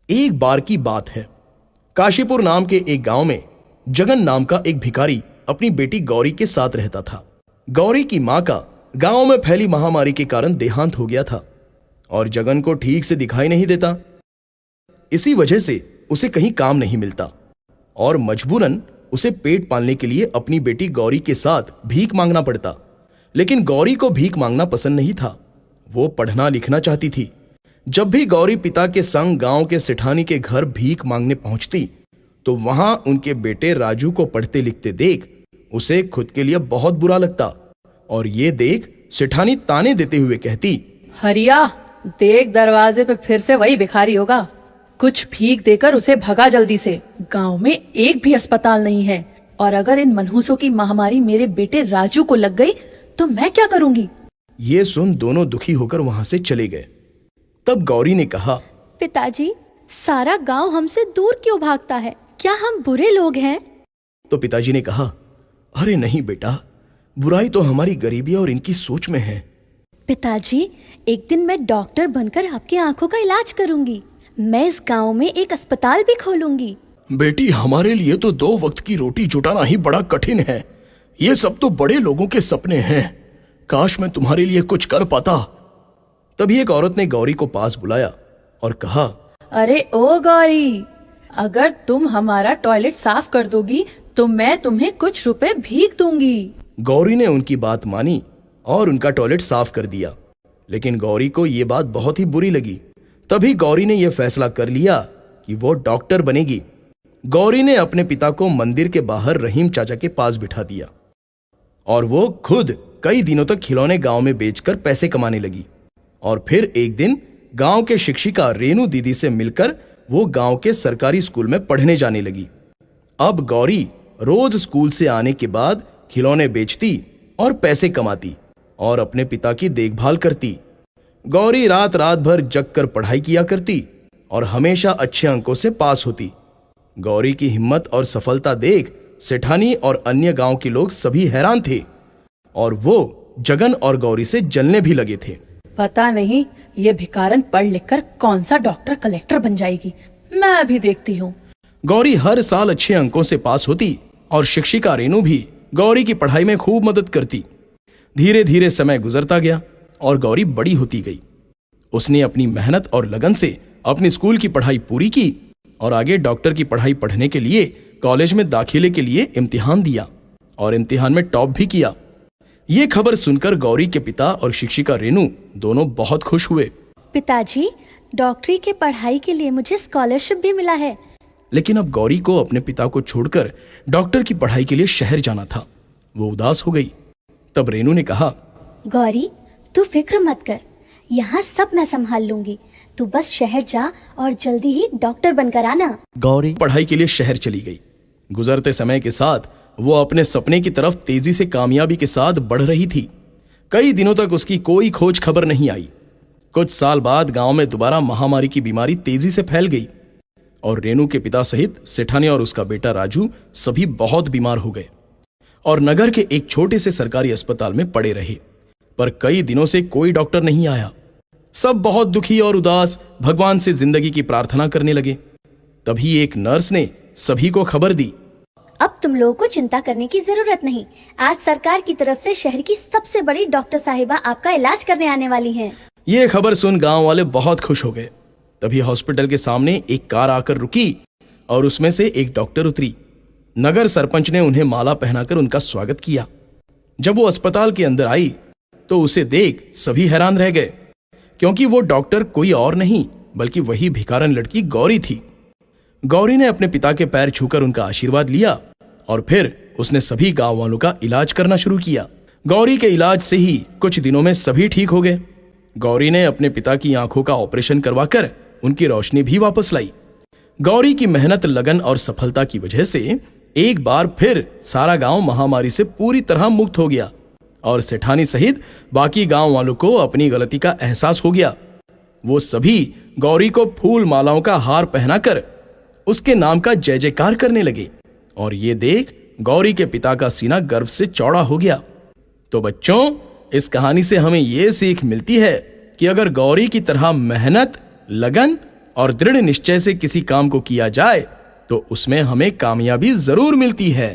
एक बार की बात है, काशीपुर नाम के एक गांव में जगन नाम का एक भिखारी अपनी बेटी गौरी के साथ रहता था। गौरी की मां का गांव में फैली महामारी के कारण देहांत हो गया था और जगन को ठीक से दिखाई नहीं देता। इसी वजह से उसे कहीं काम नहीं मिलता और मजबूरन उसे पेट पालने के लिए अपनी बेटी गौरी के साथ भीख मांगना पड़ता। लेकिन गौरी को भीख मांगना पसंद नहीं था, वो पढ़ना लिखना चाहती थी। जब भी गौरी पिता के संग गांव के सेठानी के घर भीख मांगने पहुंचती तो वहां उनके बेटे राजू को पढ़ते लिखते देख उसे खुद के लिए बहुत बुरा लगता और ये देख सेठानी ताने देते हुए कहती, हरिया देख, दरवाजे पे फिर से वही भिखारी होगा। कुछ भीख देकर उसे भगा जल्दी से। गांव में एक भी अस्पताल नहीं है और अगर इन मनहूसों की महामारी मेरे बेटे राजू को लग गई तो मैं क्या करूंगी। ये सुन दोनों दुखी होकर वहां से चले गए। तब गौरी ने कहा, पिताजी, सारा गांव हमसे दूर क्यों भागता है? क्या हम बुरे लोग हैं? तो पिताजी ने कहा, अरे नहीं बेटा, बुराई तो हमारी गरीबी और इनकी सोच में है। पिताजी, एक दिन मैं डॉक्टर बनकर आपकी आंखों का इलाज करूंगी। मैं इस गांव में एक अस्पताल भी खोलूंगी। बेटी, हमारे लिए तो 2 वक्त की रोटी जुटाना ही बड़ा कठिन है। ये सब तो बड़े लोगों के सपने हैं। काश मैं तुम्हारे लिए कुछ कर पाता। तभी एक औरत ने गौरी को पास बुलाया और कहा, अरे ओ गौरी, अगर तुम हमारा टॉयलेट साफ कर दोगी तो मैं तुम्हें कुछ रुपए भीख दूंगी। गौरी ने उनकी बात मानी और उनका टॉयलेट साफ कर दिया। लेकिन गौरी को यह बात बहुत ही बुरी लगी। तभी गौरी ने यह फैसला कर लिया कि वो डॉक्टर बनेगी। गौरी ने अपने पिता को मंदिर के बाहर रहीम चाचा के पास बिठा दिया और वो खुद कई दिनों तक खिलौने गांव में बेचकर पैसे कमाने लगी। और फिर एक दिन गांव के शिक्षिका रेनू दीदी से मिलकर वो गांव के सरकारी स्कूल में पढ़ने जाने लगी। अब गौरी रोज स्कूल से आने के बाद खिलौने बेचती और पैसे कमाती और अपने पिता की देखभाल करती। गौरी रात रात भर जग कर पढ़ाई किया करती और हमेशा अच्छे अंकों से पास होती। गौरी की हिम्मत और सफलता देख सेठानी और अन्य गांव के लोग सभी हैरान थे और वो जगन और गौरी से जलने भी लगे थे। पता नहीं ये भिकारन पढ़ लिखकर कौन सा डॉक्टर कलेक्टर बन जाएगी। मैं अभी देखती हूँ। गौरी हर साल अच्छे अंकों से पास होती और शिक्षिका रेनू भी गौरी की पढ़ाई में खूब मदद करती। धीरे धीरे समय गुजरता गया और गौरी बड़ी होती गई। उसने अपनी मेहनत और लगन से अपनी स्कूल की पढ़ाई पूरी की और आगे डॉक्टर की पढ़ाई पढ़ने के लिए कॉलेज में दाखिले के लिए इम्तिहान दिया और इम्तिहान में टॉप भी किया। ये खबर सुनकर गौरी के पिता और शिक्षिका रेनू दोनों बहुत खुश हुए। पिताजी, डॉक्टरी के पढ़ाई के लिए मुझे स्कॉलरशिप भी मिला है। लेकिन अब गौरी को अपने पिता को छोड़कर डॉक्टर की पढ़ाई के लिए शहर जाना था। वो उदास हो गई। तब रेनू ने कहा, गौरी, तू फिक्र मत कर, यहाँ सब मैं संभाल लूंगी। तू बस शहर जा और जल्दी ही डॉक्टर बनकर आना। गौरी पढ़ाई के लिए शहर चली गई। गुजरते समय के साथ वो अपने सपने की तरफ तेजी से कामयाबी के साथ बढ़ रही थी। कई दिनों तक उसकी कोई खोज खबर नहीं आई। कुछ साल बाद गांव में दोबारा महामारी की बीमारी तेजी से फैल गई और रेनू के पिता सहित सेठानी और उसका बेटा राजू सभी बहुत बीमार हो गए और नगर के एक छोटे से सरकारी अस्पताल में पड़े रहे। पर कई दिनों से कोई डॉक्टर नहीं आया। सब बहुत दुखी और उदास भगवान से जिंदगी की प्रार्थना करने लगे। तभी एक नर्स ने सभी को खबर दी, अब तुम लोगों को चिंता करने की जरूरत नहीं। आज सरकार की तरफ से शहर की सबसे बड़ी डॉक्टर साहिबा आपका इलाज करने आने वाली हैं। ये खबर सुन गांव वाले बहुत खुश हो गए। तभी हॉस्पिटल के सामने एक कार आकर रुकी और उसमें से एक डॉक्टर उतरी। नगर सरपंच ने उन्हें माला पहनाकर उनका स्वागत किया। जब वो अस्पताल के अंदर आई तो उसे देख सभी हैरान रह गए, क्योंकि वो डॉक्टर कोई और नहीं बल्कि वही भिखारन लड़की गौरी थी। गौरी ने अपने पिता के पैर छूकर उनका आशीर्वाद लिया और फिर उसने सभी गांव वालों का इलाज करना शुरू किया। गौरी के इलाज से ही कुछ दिनों में सभी ठीक हो गए। गौरी ने अपने पिता की आंखों का ऑपरेशन करवाकर उनकी रोशनी भी वापस लाई। गौरी की मेहनत, लगन और सफलता की वजह से एक बार फिर सारा गांव महामारी से पूरी तरह मुक्त हो गया और सेठानी सहित बाकी गांव वालों को अपनी गलती का एहसास हो गया। वो सभी गौरी को फूल मालाओं का हार पहनाकर उसके नाम का जय जयकार करने लगे और ये देख गौरी के पिता का सीना गर्व से चौड़ा हो गया। तो बच्चों, इस कहानी से हमें ये सीख मिलती है कि अगर गौरी की तरह मेहनत, लगन और दृढ़ निश्चय से किसी काम को किया जाए तो उसमें हमें कामयाबी जरूर मिलती है।